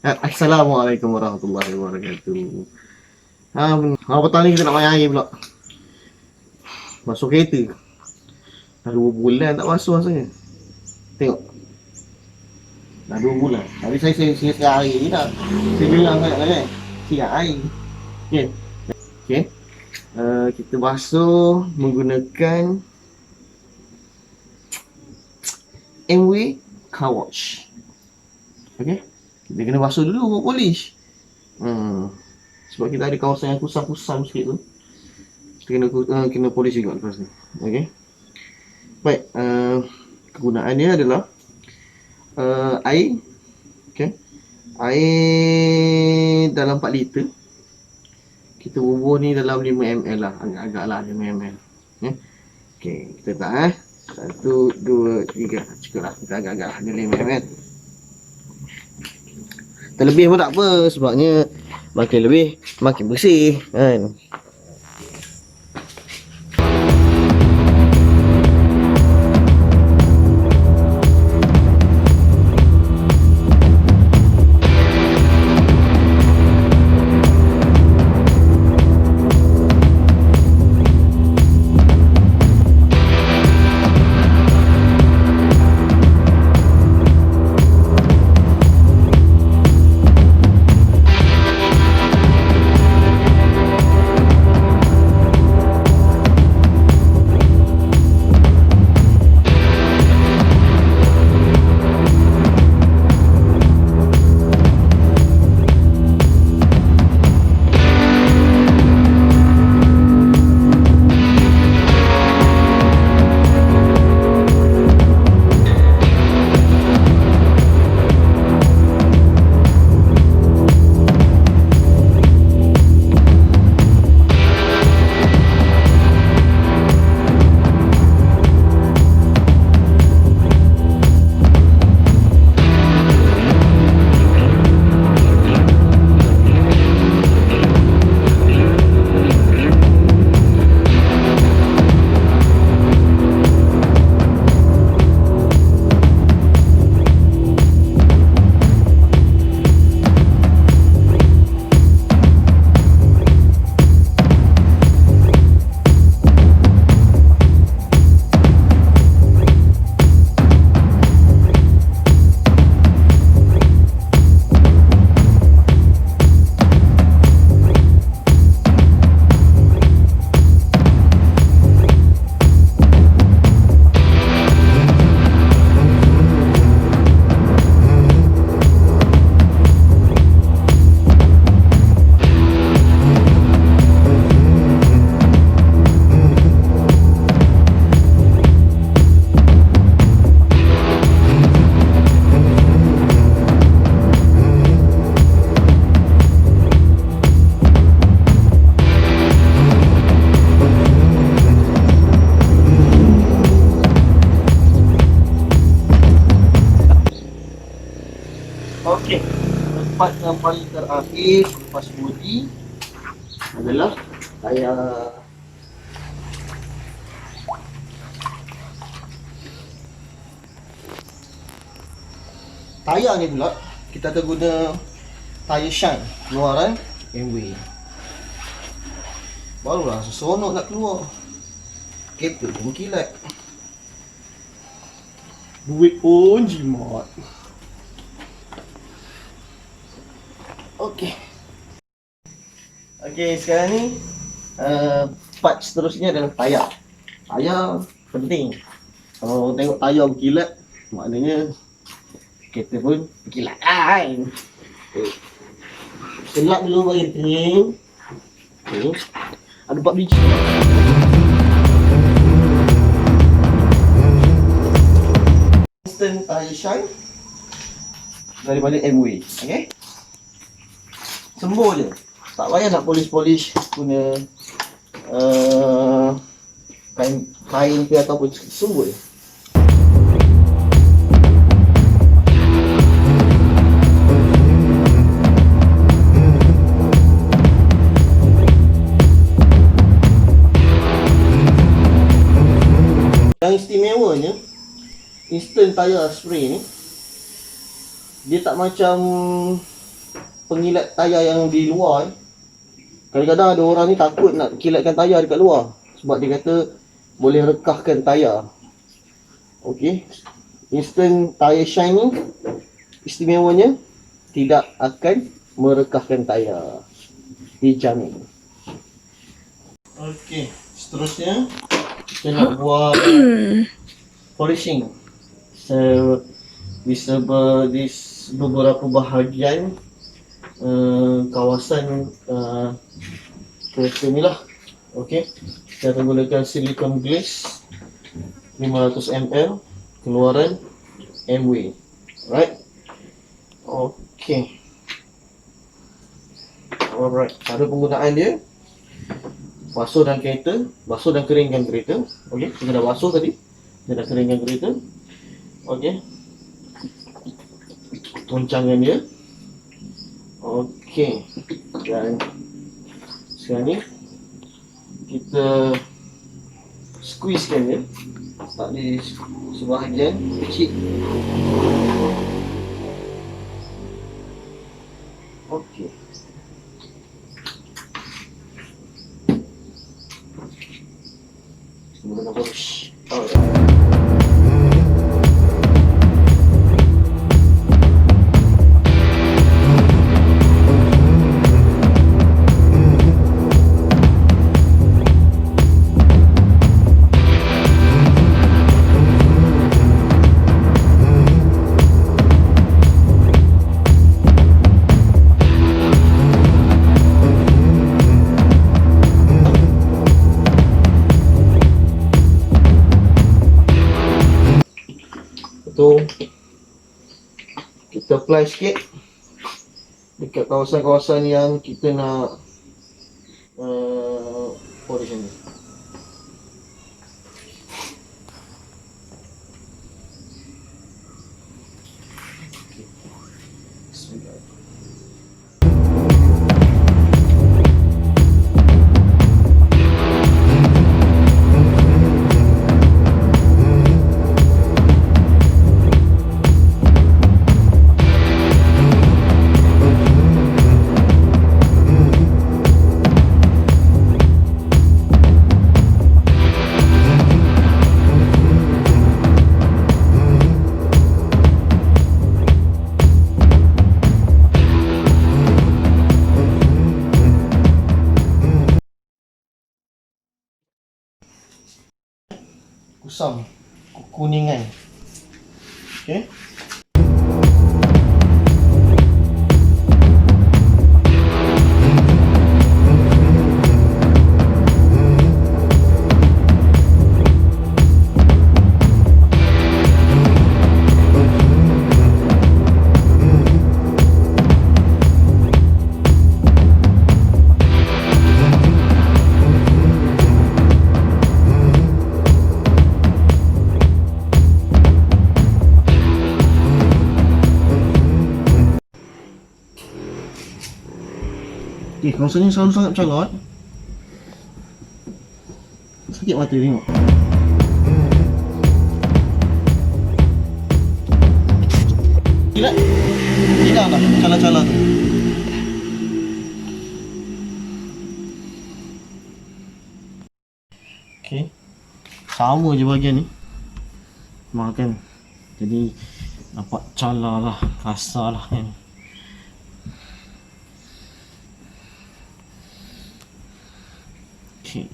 Assalamualaikum warahmatullahi wabarakatuh. Petang ni kita nak main air pula. Basuh kereta. Dah 2 bulan tak basuh rasanya. Tengok. Dah 2 bulan. Tapi saya siap air ni dah. Saya bilang kan. Siap air. Okey. Okey. Kita basuh menggunakan Amway car wash. Okey. Kita kena basuh dulu buat polish. Sebab kita ada kawasan yang kusam-kusam sikit tu. Kita kena polish juga lepas ni. Okey. Baik, kegunaan dia adalah air. Okey. Air dalam 4 liter. Kita bubuh ni dalam 5 ml lah, agak-agak lah 5 ml. Okey, kita letak 1, 2, 3. Cukup lah, kita agak-agak lah 5 ml. Terlebih pun tak apa, sebabnya makin lebih makin bersih kan. Okey, tempat yang paling terakhir lepas bodi adalah tayar. Tayar ni pula kita akan guna tayar shine keluaran Amway. Barulah seronok nak keluar. Kereta pun Mengilat. Duit pun jimat. Okey. Okey, sekarang ni part seterusnya adalah tayar. Tayar penting. Kalau tengok tayar Mengilat, maknanya kereta pun Mengilat kan. Selak dulu bagi kering. Okey. Ada 4 biji. Instant tire shine daripada Amway. Okey. Sembuh je. Tak payah nak polish-polish guna kain ke ataupun sembuh je. Yang istimewanya instant tire spray ni, dia tak macam pengilat tayar yang di luar kadang-kadang ada orang ni takut nak kilatkan tayar dekat luar sebab dia kata boleh rekahkan tayar. Okey. Instant tire shine ni istimewanya tidak akan merekahkan tayar. Dijamin. Okey, seterusnya kita nak buat polishing. So, this beberapa bahagian kawasan kereta ni lah. Okey, kita akan gunakan Silicone Glaze 500 ml, keluaran Amway. Alright. Okey. Alright, cara penggunaan dia basuh dan kereta, basuh dan keringkan kereta. Okey, kita dah basuh tadi. Kita dah keringkan kereta. Okey. Goncangkan dia. Okey. Dan sekarang ni kita squeeze-kan dia. Tak di sebahagian kecil. Okey. Kita nak polish. Tu kita apply sikit dekat kawasan-kawasan yang kita nak polish ni. Bismillah. Kusam kuningan. Okey. Rasanya selalu sangat calot. Sakit mata tengok. Gila. Hilang dah cala-cala tu. Okey. Sama je bahagian ni. Makan. Jadi nampak cala lah, kasar lah kan. Okay.